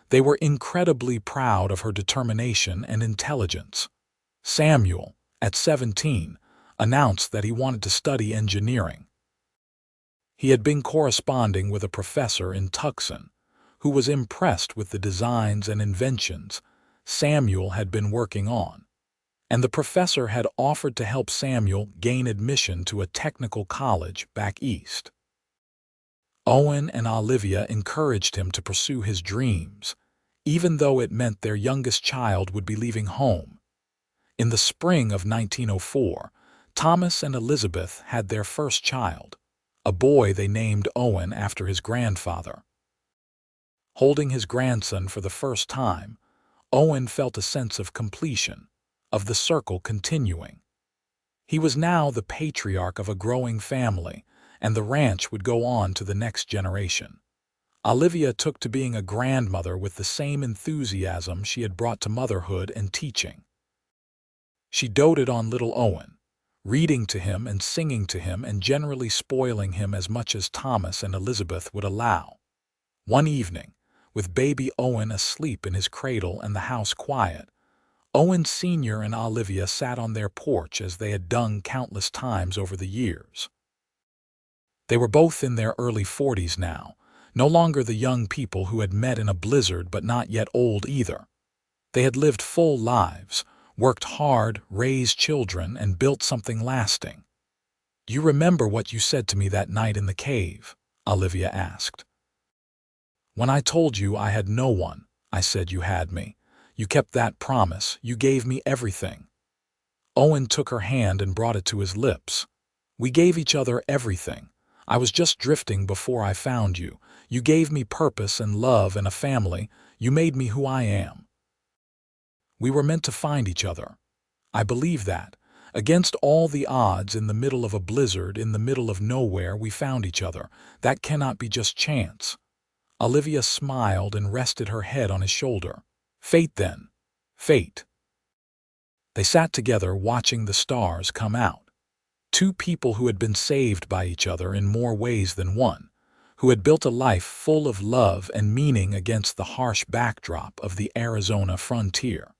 they were incredibly proud of her determination and intelligence. Samuel, at 17, announced that he wanted to study engineering. He had been corresponding with a professor in Tucson, who was impressed with the designs and inventions Samuel had been working on, and the professor had offered to help Samuel gain admission to a technical college back east. Owen and Olivia encouraged him to pursue his dreams, even though it meant their youngest child would be leaving home. In the spring of 1904, Thomas and Elizabeth had their first child, a boy they named Owen after his grandfather. Holding his grandson for the first time, Owen felt a sense of completion, of the circle continuing. He was now the patriarch of a growing family, and the ranch would go on to the next generation. Olivia took to being a grandmother with the same enthusiasm she had brought to motherhood and teaching. She doted on little Owen, reading to him and singing to him and generally spoiling him as much as Thomas and Elizabeth would allow. One evening, with baby Owen asleep in his cradle and the house quiet, Owen Sr. and Olivia sat on their porch as they had done countless times over the years. They were both in their early 40s now, no longer the young people who had met in a blizzard but not yet old either. They had lived full lives, worked hard, raised children, and built something lasting. "You remember what you said to me that night in the cave?" Olivia asked. "When I told you I had no one, I said you had me. You kept that promise. You gave me everything." Owen took her hand and brought it to his lips. "We gave each other everything. I was just drifting before I found you. You gave me purpose and love and a family. You made me who I am. We were meant to find each other. I believe that. Against all the odds, in the middle of a blizzard, in the middle of nowhere, we found each other. That cannot be just chance." Olivia smiled and rested her head on his shoulder. "Fate, then. Fate." They sat together watching the stars come out. Two people who had been saved by each other in more ways than one, who had built a life full of love and meaning against the harsh backdrop of the Arizona frontier.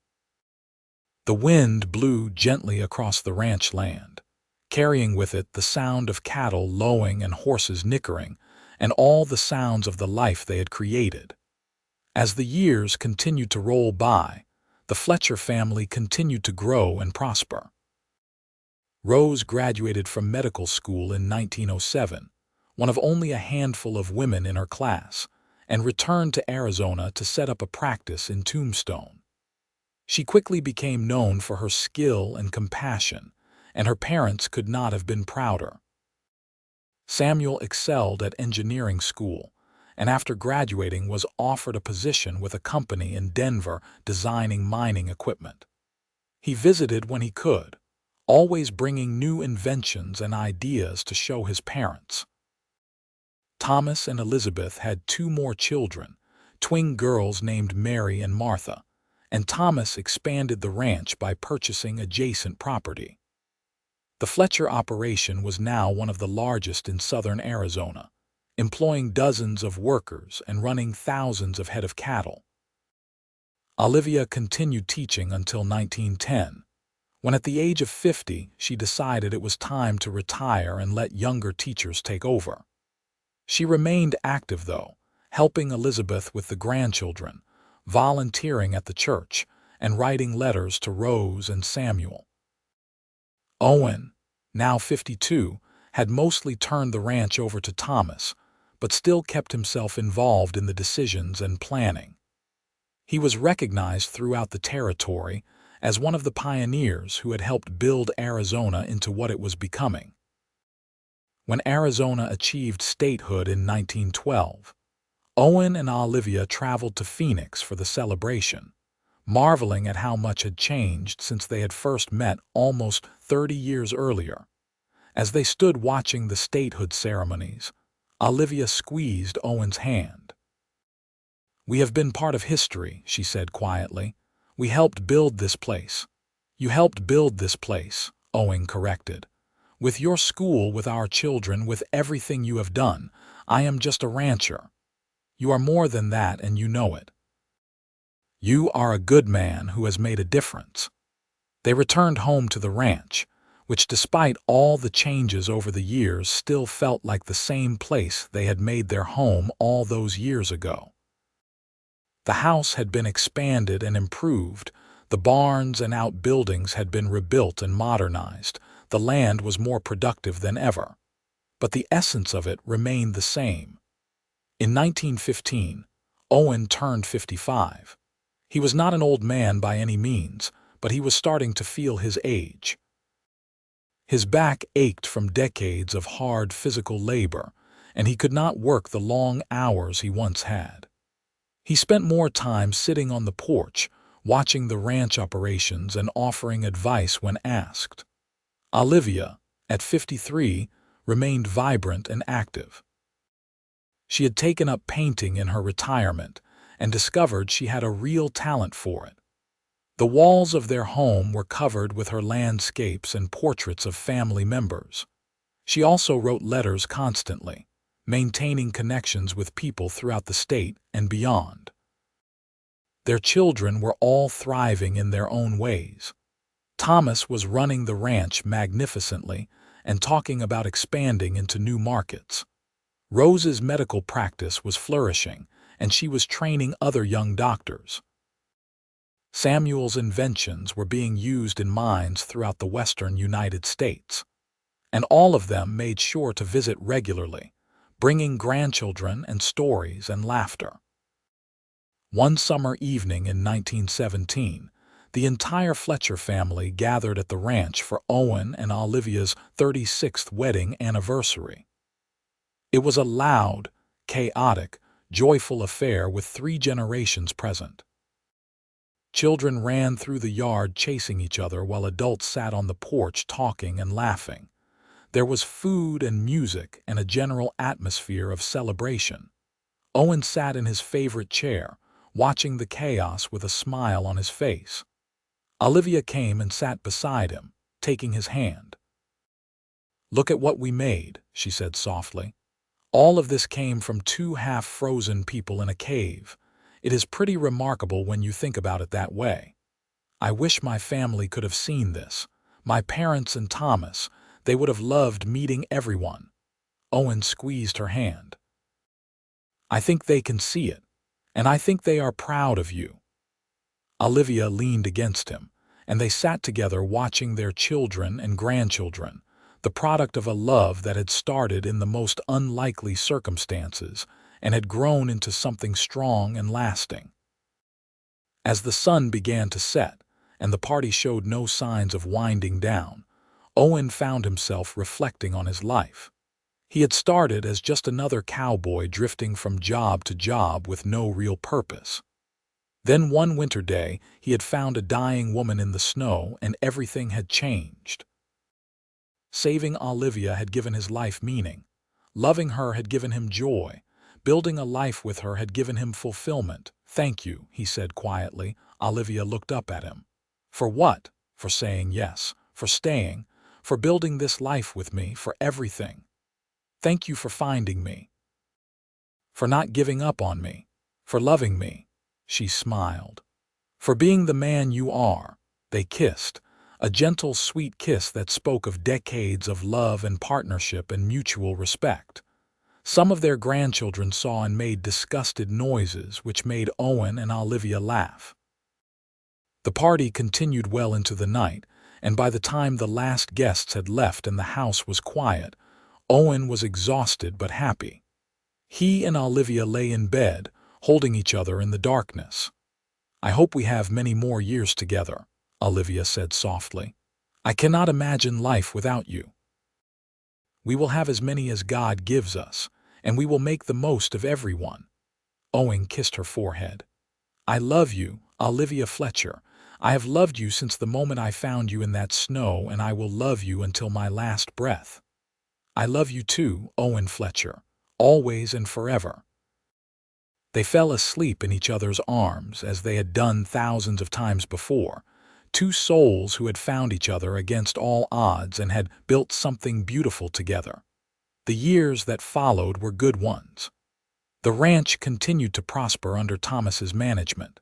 The wind blew gently across the ranch land, carrying with it the sound of cattle lowing and horses nickering, and all the sounds of the life they had created. As the years continued to roll by, the Fletcher family continued to grow and prosper. Rose graduated from medical school in 1907, one of only a handful of women in her class, and returned to Arizona to set up a practice in Tombstone. She quickly became known for her skill and compassion, and her parents could not have been prouder. Samuel excelled at engineering school, and after graduating was offered a position with a company in Denver designing mining equipment. He visited when he could, always bringing new inventions and ideas to show his parents. Thomas and Elizabeth had two more children, twin girls named Mary and Martha, and Thomas expanded the ranch by purchasing adjacent property. The Fletcher operation was now one of the largest in southern Arizona, employing dozens of workers and running thousands of head of cattle. Olivia continued teaching until 1910, when at the age of 50 she decided it was time to retire and let younger teachers take over. She remained active, though, helping Elizabeth with the grandchildren, volunteering at the church, and writing letters to Rose and Samuel. Owen, now 52, had mostly turned the ranch over to Thomas, but still kept himself involved in the decisions and planning. He was recognized throughout the territory as one of the pioneers who had helped build Arizona into what it was becoming. When Arizona achieved statehood in 1912, Owen and Olivia traveled to Phoenix for the celebration, marveling at how much had changed since they had first met almost 30 years earlier. As they stood watching the statehood ceremonies, Olivia squeezed Owen's hand. "We have been part of history," she said quietly. "We helped build this place." "You helped build this place," Owen corrected. "With your school, with our children, with everything you have done, I am just a rancher. You are more than that, and you know it. You are a good man who has made a difference." They returned home to the ranch, which despite all the changes over the years still felt like the same place they had made their home all those years ago. The house had been expanded and improved, the barns and outbuildings had been rebuilt and modernized, the land was more productive than ever. But the essence of it remained the same. In 1915, Owen turned 55. He was not an old man by any means, but he was starting to feel his age. His back ached from decades of hard physical labor, and he could not work the long hours he once had. He spent more time sitting on the porch, watching the ranch operations and offering advice when asked. Olivia, at 53, remained vibrant and active. She had taken up painting in her retirement and discovered she had a real talent for it. The walls of their home were covered with her landscapes and portraits of family members. She also wrote letters constantly, maintaining connections with people throughout the state and beyond. Their children were all thriving in their own ways. Thomas was running the ranch magnificently and talking about expanding into new markets. Rose's medical practice was flourishing, and she was training other young doctors. Samuel's inventions were being used in mines throughout the western United States, and all of them made sure to visit regularly, bringing grandchildren and stories and laughter. One summer evening in 1917, the entire Fletcher family gathered at the ranch for Owen and Olivia's 36th wedding anniversary. It was a loud, chaotic, joyful affair with 3 generations present. Children ran through the yard chasing each other while adults sat on the porch talking and laughing. There was food and music and a general atmosphere of celebration. Owen sat in his favorite chair, watching the chaos with a smile on his face. Olivia came and sat beside him, taking his hand. "Look at what we made," she said softly. "All of this came from 2 half-frozen people in a cave. It is pretty remarkable when you think about it that way. I wish my family could have seen this. My parents and Thomas, they would have loved meeting everyone." Owen squeezed her hand. "I think they can see it, and I think they are proud of you." Olivia leaned against him, and they sat together watching their children and grandchildren, the product of a love that had started in the most unlikely circumstances and had grown into something strong and lasting. As the sun began to set, and the party showed no signs of winding down, Owen found himself reflecting on his life. He had started as just another cowboy drifting from job to job with no real purpose. Then one winter day, he had found a dying woman in the snow, and everything had changed. Saving Olivia had given his life meaning. Loving her had given him joy. Building a life with her had given him fulfillment. "Thank you," he said quietly. Olivia looked up at him. "For what?" "For saying yes, for staying, for building this life with me, for everything. Thank you for finding me, for not giving up on me, for loving me." She smiled. "For being the man you are." They kissed, a gentle, sweet kiss that spoke of decades of love and partnership and mutual respect. Some of their grandchildren saw and made disgusted noises, which made Owen and Olivia laugh. The party continued well into the night, and by the time the last guests had left and the house was quiet, Owen was exhausted but happy. He and Olivia lay in bed, holding each other in the darkness. "I hope we have many more years together," Olivia said softly. "I cannot imagine life without you. We will have as many as God gives us, and we will make the most of everyone." Owen kissed her forehead. "I love you, Olivia Fletcher. I have loved you since the moment I found you in that snow, and I will love you until my last breath." "I love you too, Owen Fletcher, always and forever." They fell asleep in each other's arms as they had done thousands of times before, 2 souls who had found each other against all odds and had built something beautiful together. The years that followed were good ones. The ranch continued to prosper under Thomas's management.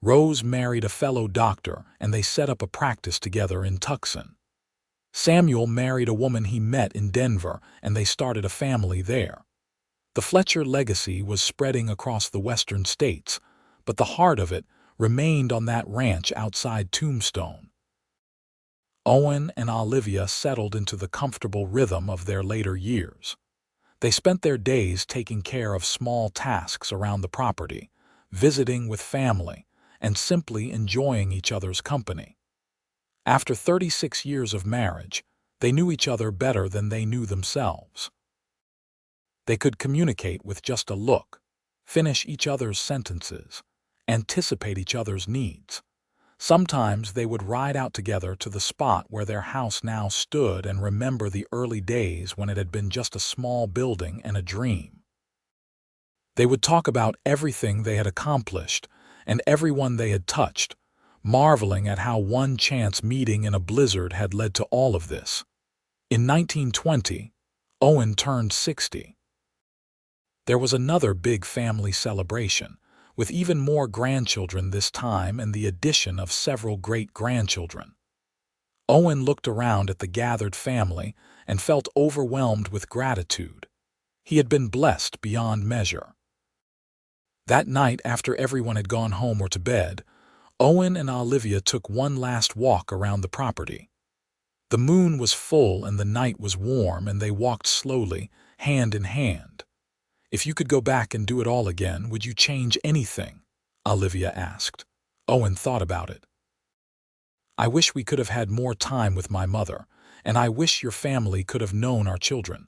Rose married a fellow doctor, and they set up a practice together in Tucson. Samuel married a woman he met in Denver, and they started a family there. The Fletcher legacy was spreading across the western states, but the heart of it remained on that ranch outside Tombstone. Owen and Olivia settled into the comfortable rhythm of their later years. They spent their days taking care of small tasks around the property, visiting with family, and simply enjoying each other's company. After 36 years of marriage, they knew each other better than they knew themselves. They could communicate with just a look, finish each other's sentences, anticipate each other's needs. Sometimes they would ride out together to the spot where their house now stood and remember the early days when it had been just a small building and a dream. They would talk about everything they had accomplished and everyone they had touched, marveling at how one chance meeting in a blizzard had led to all of this. In 1920, Owen turned 60. There was another big family celebration, with even more grandchildren this time and the addition of several great-grandchildren. Owen looked around at the gathered family and felt overwhelmed with gratitude. He had been blessed beyond measure. That night, after everyone had gone home or to bed, Owen and Olivia took one last walk around the property. The moon was full and the night was warm, and they walked slowly, hand in hand. "If you could go back and do it all again, would you change anything?" Olivia asked. Owen thought about it. "I wish we could have had more time with my mother, and I wish your family could have known our children.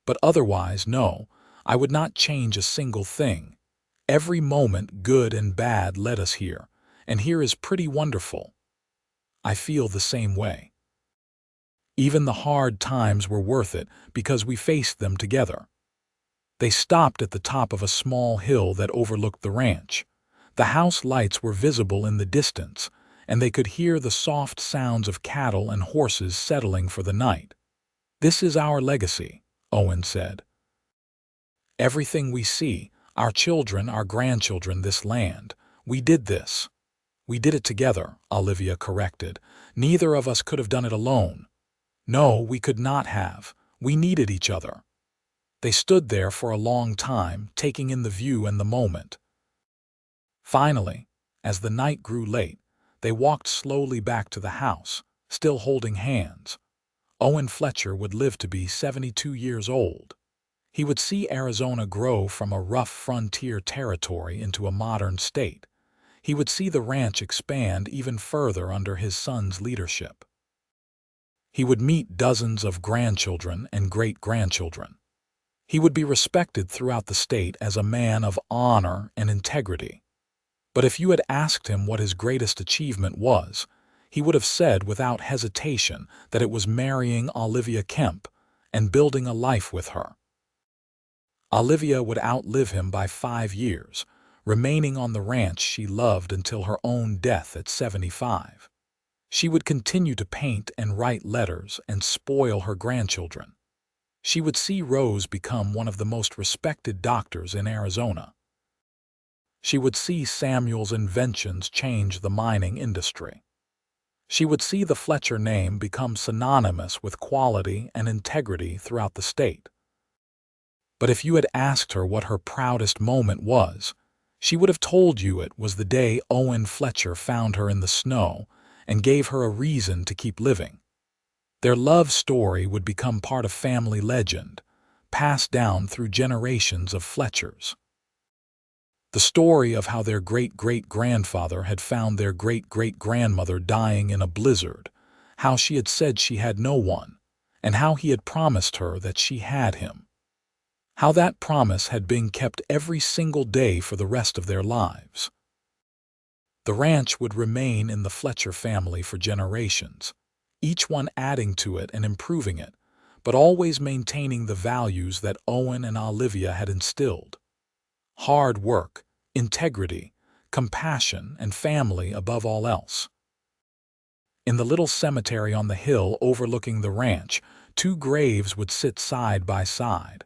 But otherwise, no, I would not change a single thing. Every moment, good and bad, led us here, and here is pretty wonderful." "I feel the same way. Even the hard times were worth it because we faced them together." They stopped at the top of a small hill that overlooked the ranch. The house lights were visible in the distance, and they could hear the soft sounds of cattle and horses settling for the night. "This is our legacy," Owen said. "Everything we see, our children, our grandchildren, this land, we did this." "We did it together," Olivia corrected. "Neither of us could have done it alone." "No, we could not have. We needed each other." They stood there for a long time, taking in the view and the moment. Finally, as the night grew late, they walked slowly back to the house, still holding hands. Owen Fletcher would live to be 72 years old. He would see Arizona grow from a rough frontier territory into a modern state. He would see the ranch expand even further under his son's leadership. He would meet dozens of grandchildren and great-grandchildren. He would be respected throughout the state as a man of honor and integrity. But if you had asked him what his greatest achievement was, he would have said without hesitation that it was marrying Olivia Kemp and building a life with her. Olivia would outlive him by 5 years, remaining on the ranch she loved until her own death at 75. She would continue to paint and write letters and spoil her grandchildren. She would see Rose become one of the most respected doctors in Arizona. She would see Samuel's inventions change the mining industry. She would see the Fletcher name become synonymous with quality and integrity throughout the state. But if you had asked her what her proudest moment was, she would have told you it was the day Owen Fletcher found her in the snow and gave her a reason to keep living. Their love story would become part of family legend, passed down through generations of Fletchers. The story of how their great-great-grandfather had found their great-great-grandmother dying in a blizzard, how she had said she had no one, and how he had promised her that she had him. How that promise had been kept every single day for the rest of their lives. The ranch would remain in the Fletcher family for generations, each one adding to it and improving it, but always maintaining the values that Owen and Olivia had instilled. Hard work, integrity, compassion, and family above all else. In the little cemetery on the hill overlooking the ranch, two graves would sit side by side.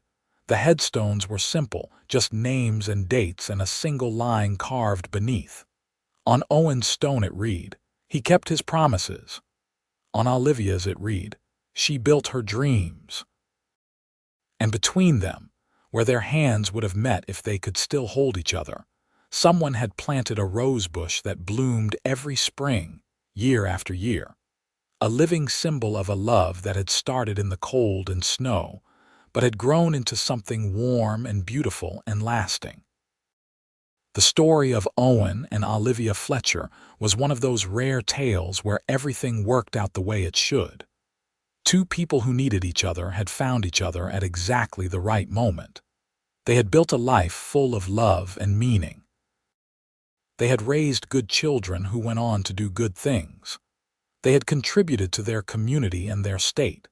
The headstones were simple, just names and dates and a single line carved beneath. On Owen's stone it read, "He kept his promises." On Olivia's it read, "She built her dreams." And between them, where their hands would have met if they could still hold each other, someone had planted a rose bush that bloomed every spring, year after year. A living symbol of a love that had started in the cold and snow, but had grown into something warm and beautiful and lasting. The story of Owen and Olivia Fletcher was one of those rare tales where everything worked out the way it should. Two people who needed each other had found each other at exactly the right moment. They had built a life full of love and meaning. They had raised good children who went on to do good things. They had contributed to their community and their state.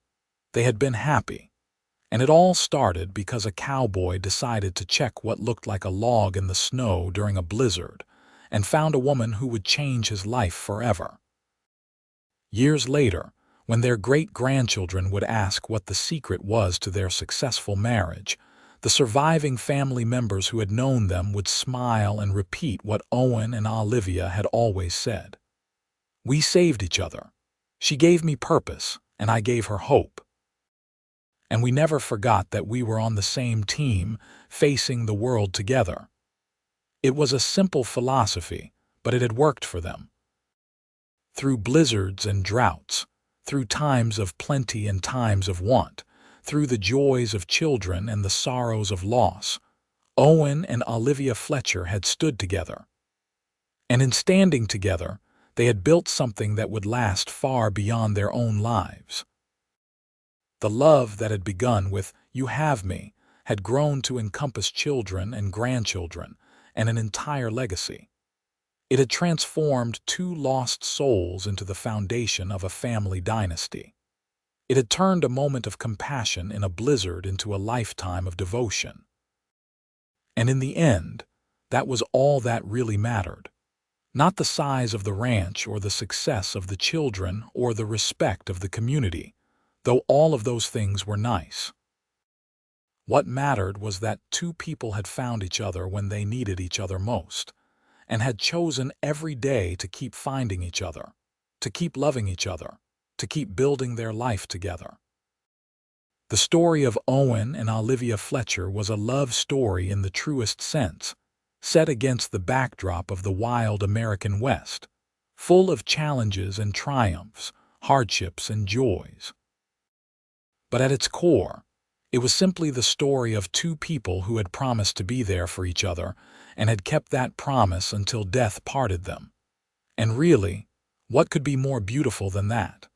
They had been happy. And it all started because a cowboy decided to check what looked like a log in the snow during a blizzard and found a woman who would change his life forever. Years later, when their great-grandchildren would ask what the secret was to their successful marriage, the surviving family members who had known them would smile and repeat what Owen and Olivia had always said. "We saved each other. She gave me purpose, and I gave her hope. And we never forgot that we were on the same team, facing the world together." It was a simple philosophy, but it had worked for them. Through blizzards and droughts, through times of plenty and times of want, through the joys of children and the sorrows of loss, Owen and Olivia Fletcher had stood together. And in standing together, they had built something that would last far beyond their own lives. The love that had begun with "You have me" had grown to encompass children and grandchildren and an entire legacy. It had transformed two lost souls into the foundation of a family dynasty. It had turned a moment of compassion in a blizzard into a lifetime of devotion. And in the end, that was all that really mattered. Not the size of the ranch or the success of the children or the respect of the community, though all of those things were nice. What mattered was that two people had found each other when they needed each other most, and had chosen every day to keep finding each other, to keep loving each other, to keep building their life together. The story of Owen and Olivia Fletcher was a love story in the truest sense, set against the backdrop of the wild American West, full of challenges and triumphs, hardships and joys. But at its core, it was simply the story of two people who had promised to be there for each other and had kept that promise until death parted them. And really, what could be more beautiful than that?